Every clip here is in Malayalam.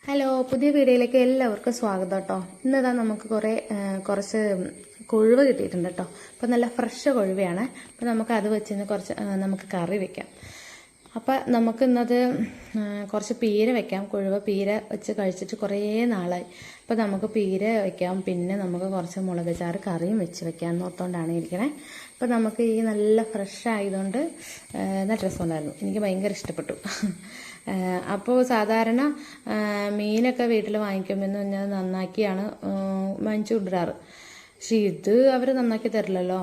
ഹലോ, പുതിയ വീഡിയോയിലേക്ക് എല്ലാവർക്കും സ്വാഗതം കേട്ടോ. ഇന്നിതാ നമുക്ക് കുറച്ച് കൊഴുവ കിട്ടിയിട്ടുണ്ട് കേട്ടോ. അപ്പം നല്ല ഫ്രഷ് കൊഴുവയാണ്. അപ്പം നമുക്ക് അത് വെച്ച് കുറച്ച് നമുക്ക് കറി വെക്കാം. അപ്പം നമുക്ക് ഇന്നത് കുറച്ച് പീര വെക്കാം. കൊഴുവ പീര വെച്ച് കഴിച്ചിട്ട് കുറേ നാളായി. അപ്പം നമുക്ക് പീര വെക്കാം, പിന്നെ നമുക്ക് കുറച്ച് മുളക് ചാറ് കറിയും വെച്ച് വെക്കാം എന്നോർത്തുകൊണ്ടാണ് ഇരിക്കണേ. അപ്പം നമുക്ക് ഈ നല്ല ഫ്രഷ് ആയതുകൊണ്ട് നല്ല രസമുണ്ടായിരുന്നു. എനിക്ക് ഭയങ്കര ഇഷ്ടപ്പെട്ടു. അപ്പോൾ സാധാരണ മീനൊക്കെ വീട്ടിൽ വാങ്ങിക്കുമ്പോൾ ഞാൻ നന്നാക്കിയാണ് വാങ്ങിച്ചു കൊണ്ടുവരാറ്. പക്ഷെ ഇത് അവർ നന്നാക്കി തരില്ലല്ലോ.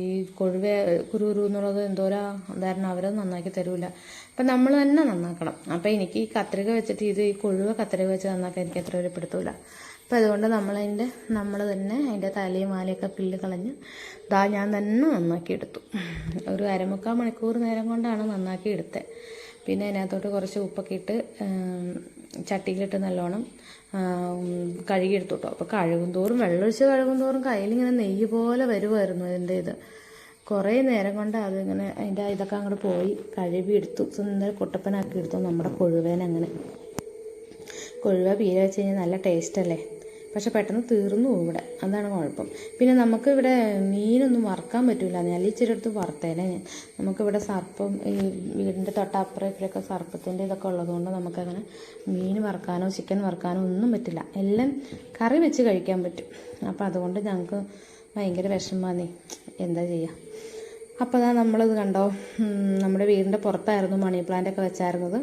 ഈ കൊഴുവ കുരു എന്നുള്ളത് എന്തോരാ ധാരണ, അവരത് നന്നാക്കി തരൂല. അപ്പം നമ്മൾ തന്നെ നന്നാക്കണം. അപ്പം എനിക്ക് ഈ കത്രിക വെച്ചിട്ട് ഈ കൊഴുവ കത്രിക വെച്ച് നന്നാക്കാൻ എനിക്ക് അത്ര ഒരു പിടുത്തമില്ല. അപ്പം അതുകൊണ്ട് നമ്മൾ തന്നെ അതിൻ്റെ തലയും മാലയൊക്കെ പില്ല് കളഞ്ഞ് ഞാൻ തന്നെ നന്നാക്കി എടുത്തു. ഒരു 1/4 മണിക്കൂർ നേരം കൊണ്ടാണ് നന്നാക്കി എടുത്തത്. പിന്നെ അതിനകത്തോട്ട് കുറച്ച് ഉപ്പൊക്കെ ഇട്ട് ചട്ടിയിലിട്ട് നല്ലോണം കഴുകിയെടുത്തു കേട്ടോ. അപ്പോൾ വെള്ളമൊഴിച്ച് കഴുകും തോറും കയ്യിലിങ്ങനെ നെയ്യ് പോലെ വരുമായിരുന്നു അതിൻ്റെ കുറേ നേരം കൊണ്ട് അതിങ്ങനെ അതിൻ്റെ ഇതൊക്കെ അങ്ങോട്ട് പോയി കഴുകിയെടുത്തു. സുന്ദര കുട്ടപ്പനാക്കി എടുത്തു നമ്മുടെ കൊഴുവേനങ്ങനെ. കൊഴുവ പീര വെച്ച് കഴിഞ്ഞാൽ നല്ല ടേസ്റ്റല്ലേ. പക്ഷെ പെട്ടെന്ന് തീർന്നു പോകും ഇവിടെ, അതാണ് കുഴപ്പം. പിന്നെ നമുക്ക് ഇവിടെ മീനൊന്നും വറുക്കാൻ പറ്റില്ല. ഞാൻ ഇച്ചിരി എടുത്ത് വറുത്തേനെ. നമുക്കിവിടെ സർപ്പം ഈ വീടിൻ്റെ തൊട്ടപ്പുറം ഇപ്പോഴൊക്കെ സർപ്പത്തിൻ്റെ ഇതൊക്കെ ഉള്ളതുകൊണ്ട് നമുക്കങ്ങനെ മീൻ വറുക്കാനോ ചിക്കൻ വറുക്കാനോ ഒന്നും പറ്റില്ല. എല്ലാം കറി വെച്ച് കഴിക്കാൻ പറ്റും. അപ്പം അതുകൊണ്ട് ഞങ്ങൾക്ക് ഭയങ്കര വിഷമമാണ്. എന്താ ചെയ്യുക. അപ്പോൾ നമ്മളിത് കണ്ടോ, നമ്മുടെ വീടിൻ്റെ പുറത്തായിരുന്നു മണി പ്ലാന്റൊക്കെ വെച്ചായിരുന്നത്,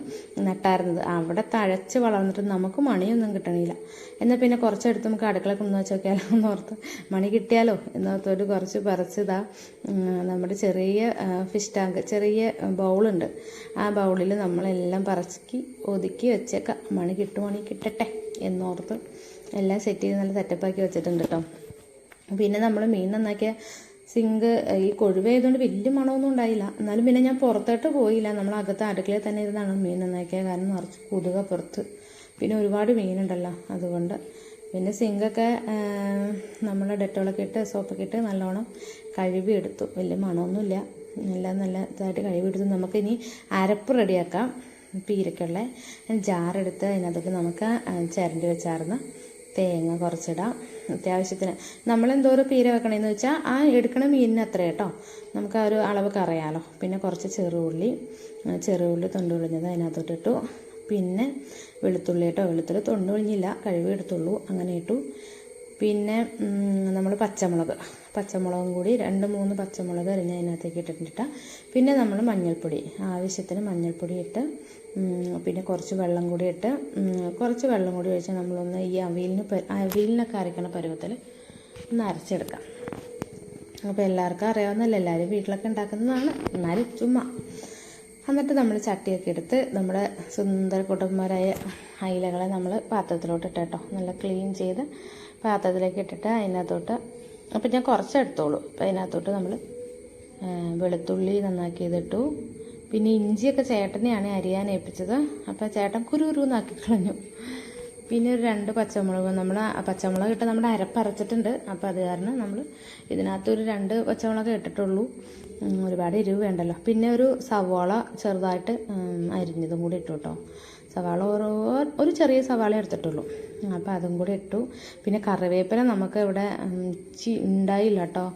നട്ടായിരുന്നത്. അവിടെ തഴച്ച് വളർന്നിട്ട് നമുക്ക് മണിയൊന്നും കിട്ടണില്ല. എന്നാൽ പിന്നെ കുറച്ചെടുത്ത് നമുക്ക് അടുക്കള കൊണ്ടു വെച്ച് നോക്കിയാലോ എന്നോർത്ത്, മണി കിട്ടിയാലോ എന്നോർത്തോട്ട് കുറച്ച് പറിച്ചതാ. നമ്മുടെ ചെറിയ ഫിഷ് ടാങ്ക്, ചെറിയ ബൗളുണ്ട്. ആ ബൗളിൽ നമ്മളെല്ലാം പറിച്ച് ഒതുക്കി വെച്ചേക്കാം. മണി കിട്ടട്ടെ എന്നോർത്ത് എല്ലാം സെറ്റ് ചെയ്ത് നല്ല സെറ്റപ്പാക്കി വെച്ചിട്ടുണ്ട് കേട്ടോ. പിന്നെ നമ്മൾ മീൻ നന്നാക്കിയ സിങ്ക് ഈ കൊഴുവ ആയതുകൊണ്ട് വലിയ മണമൊന്നും ഉണ്ടായില്ല. എന്നാലും പിന്നെ ഞാൻ പുറത്തോട്ട് പോയില്ല. നമ്മൾ അകത്ത് അടുക്കളയിൽ തന്നെ ഇരുന്നാണ് മീൻ നന്നാക്കിയത്. കാരണം നിറച്ച് കൊതുക പുറത്ത്, പിന്നെ ഒരുപാട് മീനുണ്ടല്ലോ അതുകൊണ്ട്. പിന്നെ സിങ്കൊക്കെ നമ്മൾ ഡെറ്റോളൊക്കെ ഇട്ട് സോപ്പൊക്കെ ഇട്ട് നല്ലോണം കഴുകിയെടുത്തു. വലിയ മണമൊന്നുമില്ല, എല്ലാം നല്ല ഇതായിട്ട് കഴുകിയെടുത്തു. നമുക്കിനി അരപ്പ് റെഡിയാക്കാം. പീരക്കുള്ള ജാറെടുത്ത് അതിനകത്തേക്ക് നമുക്ക് ചിരണ്ടി വെച്ചാർന്ന് തേങ്ങ കുറച്ചിടാം. അത്യാവശ്യത്തിന് നമ്മളെന്തോരം പീര വെക്കണമെന്ന് വെച്ചാൽ ആ എടുക്കണ മീനിന് അത്ര കേട്ടോ. നമുക്ക് ആ ഒരു അളവൊക്കെ അറിയാമല്ലോ. പിന്നെ കുറച്ച് ചെറുള്ളി തൊണ്ടുപൊളിഞ്ഞത് അതിനകത്തോട്ടിട്ടു. പിന്നെ വെളുത്തുള്ളി തൊണ്ടുപൊളിഞ്ഞില്ല, കഴുകി എടുത്തുള്ളൂ, അങ്ങനെ ഇട്ടു. പിന്നെ നമ്മൾ പച്ചമുളകും കൂടി 2-3 പച്ചമുളക് അരിഞ്ഞ് അതിനകത്തേക്ക് ഇട്ടിട്ട്, പിന്നെ നമ്മൾ മഞ്ഞൾപ്പൊടി, ആവശ്യത്തിന് മഞ്ഞൾപ്പൊടി ഇട്ട്, പിന്നെ കുറച്ച് വെള്ളം കൂടി ഇട്ട്, കുറച്ച് വെള്ളം കൂടി ഒഴിച്ച് നമ്മളൊന്ന് ഈ അവിയലിനൊക്കെ അരയ്ക്കണ പരുവത്തിൽ ഒന്ന് അരച്ചെടുക്കാം. അപ്പോൾ എല്ലാവർക്കും അറിയാവുന്നല്ലോ, എല്ലാവരും വീട്ടിലൊക്കെ ഉണ്ടാക്കുന്നതാണ്, എന്നാലും ചുമ്മാ. എന്നിട്ട് നമ്മൾ ചട്ടിയൊക്കെ എടുത്ത് നമ്മുടെ സുന്ദര കുട്ടന്മാരായ അയിലകളെ നമ്മൾ പാത്രത്തിലോട്ട് ഇട്ടോ, നല്ല ക്ലീൻ ചെയ്ത് പാത്രത്തിലേക്ക് ഇട്ടിട്ട് അതിനകത്തോട്ട്, അപ്പം ഞാൻ കുറച്ചെടുത്തോളൂ. അപ്പം അതിനകത്തോട്ട് നമ്മൾ വെളുത്തുള്ളി നന്നാക്കിയതിട്ടു. പിന്നെ ഇഞ്ചിയൊക്കെ ചേട്ടനെയാണ് അരിയാൻ ഏൽപ്പിച്ചത്. അപ്പോൾ ചേട്ടൻ കുരുന്നാക്കി കളഞ്ഞു. പിന്നെ ഒരു 2 പച്ചമുളക്, നമ്മൾ പച്ചമുളക് ഇട്ട് നമ്മുടെ അരപ്പരച്ചിട്ടുണ്ട്. അപ്പോൾ അത് കാരണം നമ്മൾ ഇതിനകത്തൊരു 2 പച്ചമുളക് ഇട്ടിട്ടുള്ളൂ. ഒരുപാട് എരിവ് വേണ്ടല്ലോ. പിന്നെ ഒരു സവാള ചെറുതായിട്ട് അരിഞ്ഞതും കൂടി ഇട്ടു കേട്ടോ. സവാള ഒരു ചെറിയ സവാള എടുത്തിട്ടുള്ളൂ. അപ്പോൾ അതും കൂടി ഇട്ടു. പിന്നെ കറിവേപ്പില നമുക്ക് ഇവിടെ ഉണ്ടായില്ല കേട്ടോ.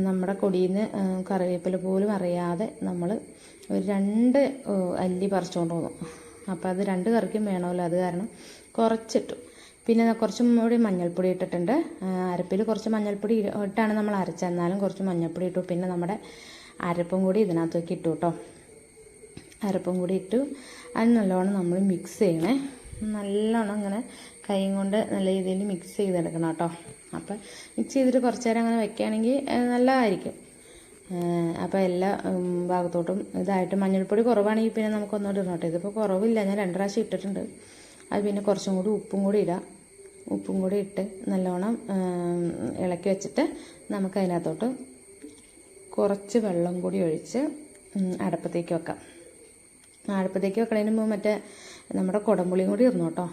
നമ്മുടെ കൊടിയിൽ നിന്ന് കറിവേപ്പില പോലും അറിയാതെ നമ്മൾ ഒരു 2 അല്ലി പറിച്ചുകൊണ്ട് വന്നു. അപ്പോൾ അത് 2 കറിക്കും വേണമല്ലോ, അത് കാരണം കുറച്ചിട്ടു. പിന്നെ കുറച്ചും കൂടി മഞ്ഞൾപ്പൊടി ഇട്ടിട്ടുണ്ട്. അരപ്പിൽ കുറച്ച് മഞ്ഞൾപ്പൊടി ഇട്ടാണ് നമ്മൾ അരച്ചത്, എന്നാലും കുറച്ച് മഞ്ഞൾപ്പൊടി ഇട്ടു. പിന്നെ നമ്മുടെ അരപ്പും കൂടി ഇതിനകത്തേക്ക് ഇട്ടു കേട്ടോ. അരപ്പും കൂടി ഇട്ടു. അത് നല്ലോണം നമ്മൾ മിക്സ് ചെയ്യണേ. നല്ലോണം ഇങ്ങനെ കൈ കൊണ്ട് നല്ല രീതിയിൽ മിക്സ് ചെയ്തെടുക്കണം കേട്ടോ. അപ്പം മിക്സ് ചെയ്തിട്ട് കുറച്ച് നേരം അങ്ങനെ വെക്കുകയാണെങ്കിൽ നല്ലതായിരിക്കും. അപ്പോൾ എല്ലാ ഭാഗത്തോട്ടും ഇതായിട്ട്, മഞ്ഞൾപ്പൊടി കുറവാണെങ്കിൽ പിന്നെ നമുക്കൊന്നുകൂടി ഇടണം കേട്ടോ. ഇതിപ്പോൾ കുറവില്ല, ഞാൻ 2 പ്രാവശ്യം ഇട്ടിട്ടുണ്ട്. അത് പിന്നെ കുറച്ചും കൂടി ഉപ്പും കൂടി ഇടാം. ഉപ്പും കൂടി ഇട്ട് നല്ലോണം ഇളക്കി വെച്ചിട്ട് നമുക്ക് അതിനകത്തോട്ട് കുറച്ച് വെള്ളം കൂടി ഒഴിച്ച് അടുപ്പത്തേക്ക് വെക്കാം. അടുപ്പത്തേക്ക് വെക്കണതിന് മുമ്പ് മറ്റേ നമ്മുടെ കുടംപുളിയും കൂടി ഇടണം കേട്ടോ.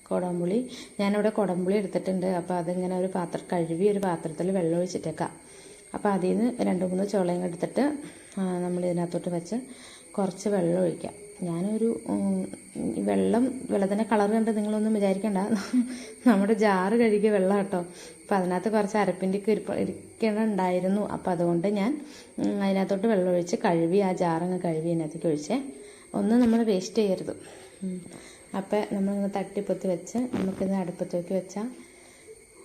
കുടംപുളി ഞാനിവിടെ കുടംപുളി എടുത്തിട്ടുണ്ട്. അപ്പോൾ അതിങ്ങനെ ഒരു കഴുകി ഒരു പാത്രത്തിൽ വെള്ളം ഒഴിച്ചിട്ടേക്കാം. അപ്പോൾ അതിൽ നിന്ന് 2-3 ചുളയും എടുത്തിട്ട് നമ്മൾ ഇതിനകത്തോട്ട് വെച്ച് കുറച്ച് വെള്ളം ഒഴിക്കാം. ഞാനൊരു വെള്ളത്തിൻ്റെ കളർ കണ്ട് നിങ്ങളൊന്നും വിചാരിക്കണ്ട, നമ്മുടെ ജാറ് കഴുകിയ വെള്ളം കേട്ടോ. അപ്പോൾ അതിനകത്ത് കുറച്ച് അരപ്പിൻ്റെ ഒക്കെ ഇരിക്കണുണ്ടായിരുന്നു. അപ്പോൾ അതുകൊണ്ട് ഞാൻ അതിനകത്തോട്ട് വെള്ളം ഒഴിച്ച് കഴുകി, ആ ജാറങ്ങ് കഴുകി അതിനകത്തേക്ക് ഒഴിച്ചേ. ഒന്നും നമ്മൾ വേസ്റ്റ് ചെയ്യരുത്. അപ്പോൾ നമ്മളിങ്ങനെ തട്ടിപ്പൊത്തി വെച്ച് നമുക്കിത് അടുപ്പത്തേക്ക് വെച്ചാൽ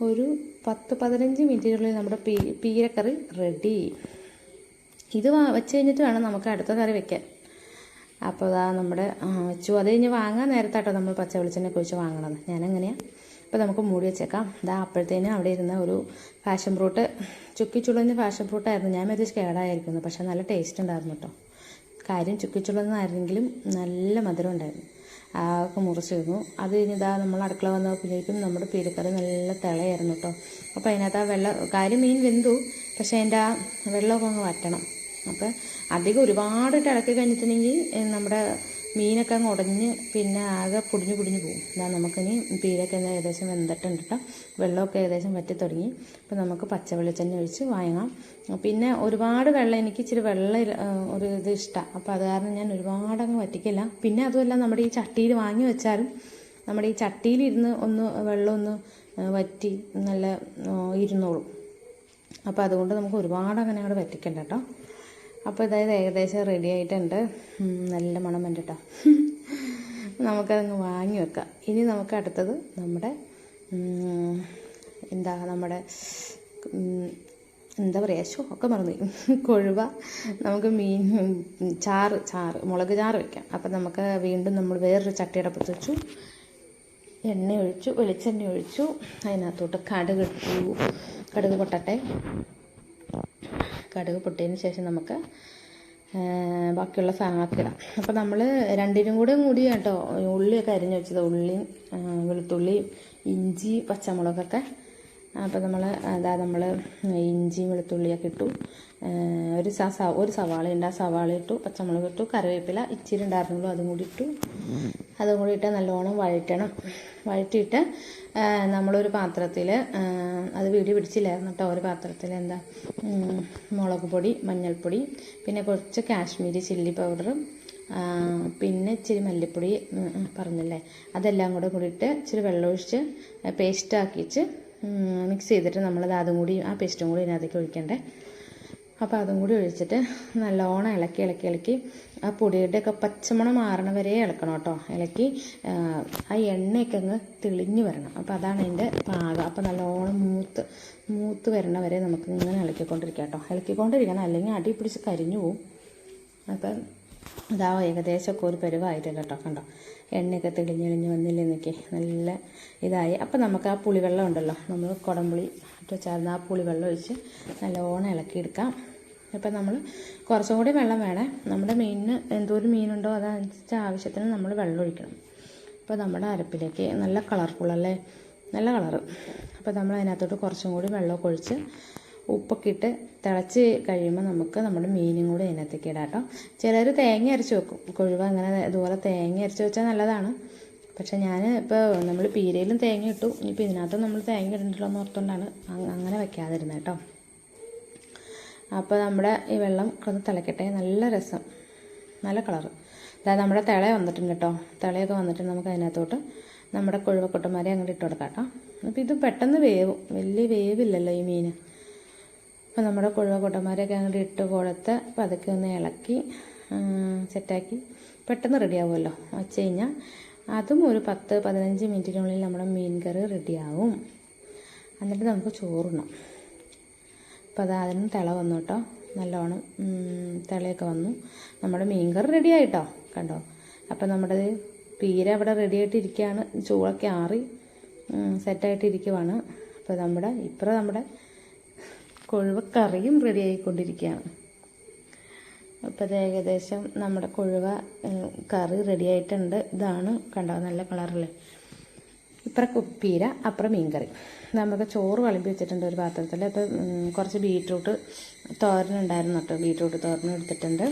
ഒരു 10-15 മിനിറ്റിനുള്ളിൽ നമ്മുടെ പീരക്കറി റെഡി. ഇത് വെച്ച് കഴിഞ്ഞിട്ട് വേണം നമുക്ക് അടുത്ത കറി വെക്കാൻ. അപ്പോൾ അതാ നമ്മുടെ വെച്ചു. അത് കഴിഞ്ഞ് വാങ്ങാൻ നേരത്താട്ടോ നമ്മൾ പച്ച വെളിച്ചെണ്ണ ഒഴിച്ച് വാങ്ങണത്. ഞാനങ്ങനെയാണ്. അപ്പോൾ നമുക്ക് മൂടി വെച്ചേക്കാം. ഇതാ അപ്പോഴത്തേനും അവിടെ ഇരുന്ന ഒരു പാഷൻ ഫ്രൂട്ട്, ചുക്കിച്ചുളഞ്ഞ പാഷൻ ഫ്രൂട്ടായിരുന്നു. ഞാൻ വിചാരിച്ച് കേടായിരിക്കുന്നു, പക്ഷേ നല്ല ടേസ്റ്റ് ഉണ്ടായിരുന്നു കേട്ടോ. കാര്യം ചുക്കിച്ചുളന്നായിരുന്നെങ്കിലും നല്ല മധുരം ഉണ്ടായിരുന്നു. ഒക്കെ മുറിച്ചിരുന്നു. അത് കഴിഞ്ഞ് ഇതാ നമ്മൾ അടുക്കള വന്നപ്പോഴേക്കും നമ്മുടെ പീരക്കറി നല്ല തിളയായിരുന്നു കേട്ടോ. അപ്പോൾ അതിനകത്ത് ആ കാര്യം മീൻ വെന്തു, പക്ഷേ അതിൻ്റെ ആ വെള്ളമൊക്കെ അങ്ങ് വറ്റണം. അപ്പോൾ അധികം ഒരുപാട് ഇളക്കി കഴിഞ്ഞിട്ടുണ്ടെങ്കിൽ നമ്മുടെ മീനൊക്കെ അങ്ങ് ഉടഞ്ഞ് പിന്നെ ആകെ പൊടിഞ്ഞു പോകും. ഇതാ നമുക്കിനി പീരൊക്കെ ഏകദേശം വെന്തിട്ടുണ്ട് കേട്ടോ. വെള്ളമൊക്കെ ഏകദേശം വറ്റി തുടങ്ങി. അപ്പോൾ നമുക്ക് പച്ച വെളിച്ചെണ്ണ ഒഴിച്ച് വാങ്ങാം. പിന്നെ ഒരുപാട് വെള്ളം, എനിക്ക് ഇച്ചിരി വെള്ളം ഒരു ഇത് ഇഷ്ടമാണ്. അപ്പോൾ അത് കാരണം ഞാൻ ഒരുപാട് അങ്ങ് വറ്റിക്കില്ല. പിന്നെ അതുമല്ല, നമ്മുടെ ഈ ചട്ടിയിൽ വാങ്ങി വെച്ചാലും നമ്മുടെ ഈ ചട്ടിയിലിരുന്ന് വെള്ളം ഒന്ന് വറ്റി നല്ല ഇരുന്നോളും. അപ്പോൾ അതുകൊണ്ട് നമുക്ക് ഒരുപാട് അങ്ങനെ അങ്ങോട്ട് വറ്റിക്കണ്ട കേട്ടോ. അപ്പോൾ ഇതായത് ഏകദേശം റെഡി ആയിട്ടുണ്ട്. നല്ല മണം ഉണ്ട് കേട്ടോ. നമുക്കതങ്ങ് വാങ്ങി വെക്കാം. ഇനി നമുക്ക് അടുത്തത് നമ്മുടെ എന്താ പറയുക, ഒക്കെ മറന്നു, കൊഴുവ. നമുക്ക് മീൻ ചാറ് മുളക് ചാറ് വയ്ക്കാം. അപ്പം നമുക്ക് വീണ്ടും നമ്മൾ വേറൊരു ചട്ടിയുടെ അപ്പുറത്ത് വെച്ചു, എണ്ണ ഒഴിച്ചു, വെളിച്ചെണ്ണ ഒഴിച്ചു. അതിനകത്തോട്ട് കടുക് പൊട്ടട്ടെ. കടുക് പൊട്ടിയതിന് ശേഷം നമുക്ക് ബാക്കിയുള്ള സാധനങ്ങളൊക്കെ ഇടാം. അപ്പോൾ നമ്മൾ രണ്ടിനും കൂടി കേട്ടോ ഉള്ളിയൊക്കെ അരിഞ്ഞ് വെച്ചത്, ഉള്ളിയും വെളുത്തുള്ളിയും ഇഞ്ചി പച്ചമുളകൊക്കെ. അപ്പോൾ നമ്മൾ ഇഞ്ചിയും വെളുത്തുള്ളിയൊക്കെ ഇട്ടു. ഒരു സവാള ഉണ്ട്, ആ സവാള ഇട്ടു, പച്ചമുളക് ഇട്ടു, കറിവേപ്പില ഇച്ചിരി ഉണ്ടായിരുന്നുള്ളൂ, അതും കൂടി ഇട്ടു. അതും കൂടി ഇട്ട് നല്ലോണം വഴറ്റിയിട്ട് നമ്മളൊരു പാത്രത്തിൽ, അത് വീഡിയോ പിടിച്ചില്ലായിരുന്നു കേട്ടോ, ഒരു പാത്രത്തിൽ മുളക് പൊടി, മഞ്ഞൾപ്പൊടി, പിന്നെ കുറച്ച് കാശ്മീരി ചില്ലി പൗഡറും, പിന്നെ ഇച്ചിരി മല്ലിപ്പൊടി പറഞ്ഞല്ലേ, അതെല്ലാം കൂടിയിട്ട് ഇച്ചിരി വെള്ളമൊഴിച്ച് പേസ്റ്റാക്കിച്ച് മിക്സ് ചെയ്തിട്ട് നമ്മളത് ആ പേസ്റ്റും കൂടി ഇതിനകത്തേക്ക് ഒഴിക്കണ്ടേ. അപ്പോൾ അതും കൂടി ഒഴിച്ചിട്ട് നല്ലോണം ഇളക്കി ആ പൊടിയുടെയൊക്കെ പച്ചമണം മാറണ വരെ ഇളക്കണം കേട്ടോ. ഇളക്കി ആ എണ്ണയൊക്കെ അങ്ങ് തെളിഞ്ഞ് വരണം. അപ്പോൾ അതാണ് അതിൻ്റെ പാകം. അപ്പോൾ നല്ലോണം മൂത്ത് വരണ വരെ നമുക്ക് ഇങ്ങനെ ഇളക്കിക്കൊണ്ടിരിക്കാം കേട്ടോ. ഇളക്കിക്കൊണ്ടിരിക്കണം, അല്ലെങ്കിൽ അടി പിടിച്ച് കരിഞ്ഞു പോവും. അപ്പം ഇതാ ഏകദേശമൊക്കെ ഒരു പരുവായിട്ടുണ്ട് കേട്ടോ. കണ്ടോ, എണ്ണയൊക്കെ തെളിഞ്ഞ് വന്നില്ലെന്നൊക്കെ നല്ല ഇതായി. അപ്പോൾ നമുക്ക് ആ പുളിവെള്ളം ഉണ്ടല്ലോ, നമ്മൾ കുടംപുളി വെച്ചായിരുന്നു, ആ പുളിവെള്ളം ഒഴിച്ച് നല്ലോണം ഇളക്കിയെടുക്കാം. അപ്പം നമ്മൾ കുറച്ചും കൂടി വെള്ളം വേണേ. നമ്മുടെ മീനിന് എന്തോരം മീനുണ്ടോ അതനുസരിച്ച് ആവശ്യത്തിന് നമ്മൾ വെള്ളം ഒഴിക്കണം. അപ്പോൾ നമ്മുടെ അരപ്പിലേക്ക് നല്ല കളർഫുള്ളല്ലേ, നല്ല കളറ്. അപ്പോൾ നമ്മൾ അതിനകത്തോട്ട് കുറച്ചും കൂടി വെള്ളമൊക്കെ ഒഴിച്ച് ഉപ്പൊക്കെ ഇട്ട് തിളച്ച് കഴിയുമ്പോൾ നമുക്ക് നമ്മുടെ മീനും കൂടി അതിനകത്തേക്ക് ഇടാം കേട്ടോ. ചിലർ തേങ്ങ അരച്ച് വെക്കും, കൊഴുവ അങ്ങനെ ഇതുപോലെ തേങ്ങ അരച്ച് വെച്ചാൽ നല്ലതാണ്. പക്ഷെ ഞാൻ ഇപ്പോൾ നമ്മൾ പീരയിലും തേങ്ങ ഇട്ടു, ഇനിയിപ്പോൾ ഇതിനകത്തും നമ്മൾ തേങ്ങ ഇടണ്ടല്ലോ എന്ന് ഓർത്തുകൊണ്ടാണ് അങ്ങനെ വെക്കാതിരുന്നത് കേട്ടോ. അപ്പോൾ നമ്മുടെ ഈ വെള്ളം കുറച്ച് തിളക്കട്ടെ. നല്ല രസം, നല്ല കളറ്. അതായത് നമ്മുടെ തിള വന്നിട്ടുണ്ട് കേട്ടോ. തിളയൊക്കെ വന്നിട്ട് നമുക്ക് അതിനകത്തോട്ട് നമ്മുടെ കൊഴുവക്കൊട്ടന്മാരെ അങ്ങോട്ട് ഇട്ട് കൊടുക്കാം കേട്ടോ. അപ്പോൾ ഇത് പെട്ടെന്ന് വേവും, വലിയ വേവില്ലല്ലോ ഈ മീൻ. അപ്പോൾ നമ്മുടെ കൊഴുവക്കൊട്ടന്മാരെയൊക്കെ അങ്ങോട്ട് ഇട്ട് കൊടുത്ത് അപ്പോൾ അതൊക്കെ ഒന്ന് ഇളക്കി സെറ്റാക്കി പെട്ടെന്ന് റെഡിയാവുമല്ലോ. വച്ച് കഴിഞ്ഞാൽ അതും ഒരു 10-15 മിനിറ്റിനുള്ളിൽ നമ്മുടെ മീൻ കറി റെഡിയാവും. എന്നിട്ട് നമുക്ക് ചോറുണ്ണാം. അപ്പോൾ അതിനും തിള വന്നു കേട്ടോ, നല്ലോണം തിളയൊക്കെ വന്നു. നമ്മുടെ മീൻ കറി റെഡിയായിട്ടോ, കണ്ടോ. അപ്പോൾ നമ്മുടെ പീര അവിടെ റെഡിയായിട്ടിരിക്കുകയാണ്, ചൂടൊക്കെ ആറി സെറ്റായിട്ടിരിക്കുവാണ്. അപ്പോൾ നമ്മുടെ കൊഴുവക്കറിയും റെഡി ആയിക്കൊണ്ടിരിക്കുകയാണ്. അപ്പോൾ അത് ഏകദേശം നമ്മുടെ കൊഴുവ കറി റെഡി ആയിട്ടുണ്ട്. ഇതാണ് കണ്ടോ, നല്ല കളറല്ലേ. ഇപ്പുറം പീര, അപ്പുറം മീൻ കറി. നമുക്ക് ചോറ് വിളമ്പി വെച്ചിട്ടുണ്ട് ഒരു പാത്രത്തിൽ. അപ്പോൾ കുറച്ച് ബീട്രൂട്ട് തോരൻ ഉണ്ടായിരുന്നു കേട്ടോ, ബീട്രൂട്ട് തോരൻ എടുത്തിട്ടുണ്ട്,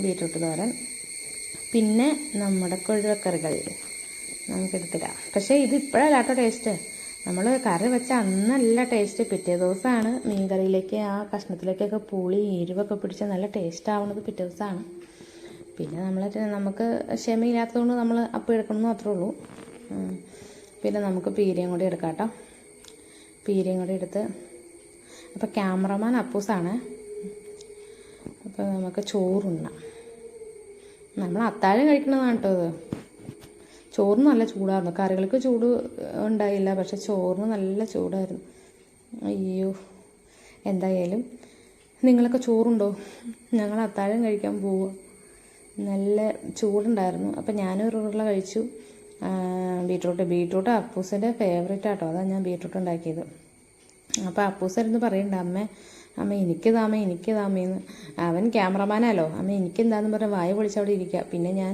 ബീട്രൂട്ട് തോരൻ. പിന്നെ നമ്മുടെ കൊഴുവക്കറികൾ നമുക്കെടുത്തിടാം. പക്ഷേ ഇത് ഇപ്പോഴല്ല കേട്ടോ ടേസ്റ്റ്, നമ്മൾ കറി വെച്ച അന്നല്ല ടേസ്റ്റ്, പിറ്റേ ദിവസമാണ് മീൻ കറിയിലേക്ക് ആ കഷ്ണത്തിലേക്കൊക്കെ പുളി എരിവൊക്കെ പിടിച്ച നല്ല ടേസ്റ്റ് ആവുന്നത് പിറ്റേ ദിവസമാണ്. പിന്നെ നമുക്ക് ക്ഷമയില്ലാത്തതുകൊണ്ട് നമ്മൾ അപ്പം എടുക്കണമെന്ന് മാത്രമേ ഉള്ളൂ. പിന്നെ നമുക്ക് പീരയും കൂടി എടുക്കാം കേട്ടോ. പീരയും കൂടി എടുത്ത്, അപ്പോൾ ക്യാമറമാൻ അപ്പൂസാണ്. അപ്പോൾ നമുക്ക് ചോറുണ്ണാം. നമ്മൾ അത്താഴം കഴിക്കണതാണ് കേട്ടോ ഇത്. ചോറിന് നല്ല ചൂടായിരുന്നു. കറികൾക്ക് ചൂട് ഉണ്ടായില്ല, പക്ഷെ ചോറിന് നല്ല ചൂടായിരുന്നു. അയ്യോ, എന്തായാലും നിങ്ങളൊക്കെ ചോറുണ്ടോ? ഞങ്ങൾ അത്താഴം കഴിക്കാൻ പോവുക. നല്ല ചൂടുണ്ടായിരുന്നു. അപ്പം ഞാനൊരു ഉരുള കഴിച്ചു. ബീട്രൂട്ട് അപ്പൂസിൻ്റെ ഫേവറേറ്റ് ആട്ടോ, അതാണ് ഞാൻ ബീട്രൂട്ട് ഉണ്ടാക്കിയത്. അപ്പോൾ അപ്പൂസായിരുന്നു പറയണ്ട, അമ്മ എനിക്ക് താമേന്ന്. അവൻ ക്യാമറമാനാലോ, അമ്മ എനിക്കെന്താന്ന് പറഞ്ഞാൽ വായ പൊളിച്ച് അവിടെ ഇരിക്കുക. പിന്നെ ഞാൻ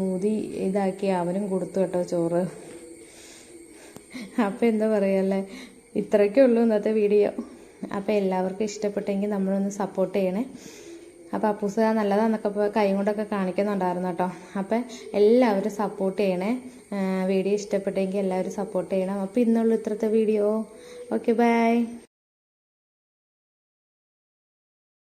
ഊതി ഇതാക്കി അവനും കൊടുത്തു കേട്ടോ ചോറ്. അപ്പോൾ എന്താ പറയുകയല്ലേ, ഇത്രയൊക്കെ ഉള്ളൂ ഇന്നത്തെ വീഡിയോ. അപ്പോൾ എല്ലാവർക്കും ഇഷ്ടപ്പെട്ടെങ്കിൽ നമ്മളൊന്ന് സപ്പോർട്ട് ചെയ്യണേ. അപ്പോൾ അപ്പൂസ് നല്ലതാന്നൊക്കെ കൈ കൊണ്ടൊക്കെ കാണിക്കുന്നുണ്ടായിരുന്നു കേട്ടോ. അപ്പം എല്ലാവരും സപ്പോർട്ട് ചെയ്യണേ. വീഡിയോ ഇഷ്ടപ്പെട്ടെങ്കിൽ എല്ലാവരും സപ്പോർട്ട് ചെയ്യണം. അപ്പോൾ ഇന്നുള്ള ഇത്രത്തെ വീഡിയോ. Okay, by.